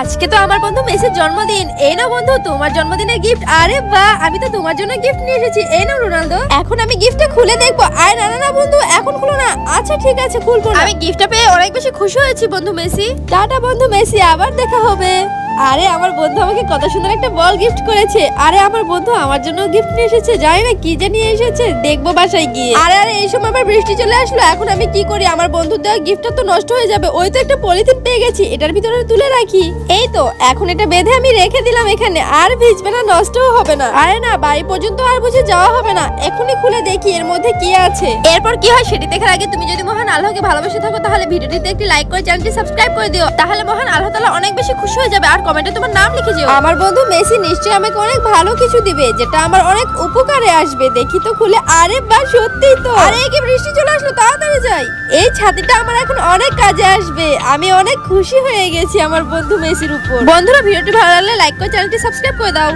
আজকে তো আমার বন্ধু মেসির জন্মদিন। এই নাও বন্ধু তোমার জন্মদিনের গিফট। আরে বাহ, আমি তো তোমার জন্য গিফট নিয়ে এসেছি। এই নাও রোনালদো। এখন আমি গিফটটা খুলে দেখবো। আরে না না না বন্ধু, এখন খুলো না। আচ্ছা ঠিক আছে, খুলবো না। আমি গিফটটা পেয়ে অনেক বেশি খুশি হয়েছি বন্ধু মেসি। টাটা বন্ধু মেসি, আবার দেখা হবে। আরে আমার বন্ধু আমাকে কত সুন্দর একটা বল গিফট করেছে। আরে আমার বন্ধু আমার জন্য গিফট নিয়ে এসেছে, জানি না কি জানিয়ে এসেছে, দেখবো বাসায় গিয়ে। আরে আরে এই সময় আবার বৃষ্টি চলে আসলো, এখন আমি কি করি? আমার বন্ধুর দেওয়া গিফটটা তো নষ্ট হয়ে যাবে। ওই তো একটা পলিথিন পেয়ে গেছি, এটার ভিতরে তুলে রাখি। এই তো এখন এটা বেঁধে আমি রেখে দিলাম এখানে, আর ভিজবে না, নষ্টও হবে না। আরে না, বাড়ি পর্যন্ত আর বুঝে যাওয়া হবে না। এখনই খুলে দেখি এর মধ্যে কি আছে। এরপর কি হয় সেটি দেখার আগে তুমি যদি মহান আল্লাহকে ভালোবেসে থাকো তাহলে ভিডিওটিতে একটি লাইক করে চ্যানেলটি সাবস্ক্রাইব করে দিও, তাহলে মহান আল্লাহ তাআলা অনেক বেশি খুশি হয়ে যাবে। আর কমেন্টে তোমার নাম লিখে যেও। আমার বন্ধু মেসি নিশ্চয়ই আমাকে অনেক ভালো কিছু দিবে, যেটা আমার অনেক উপকারে আসবে। দেখি তো খুলে। আরে বাহ, সত্যিই তো। আরে কি বৃষ্টি চলে আসলো, তাড়াতাড়ি যাই। এই ছাতিটা আমার এখন অনেক কাজে আসবে। আমি অনেক খুশি হয়ে গেছি আমার বন্ধু মেসির উপর। বন্ধুরা ভিডিওটি ভালো লাগলে লাইক করে চ্যানেলটি সাবস্ক্রাইব করে দাও।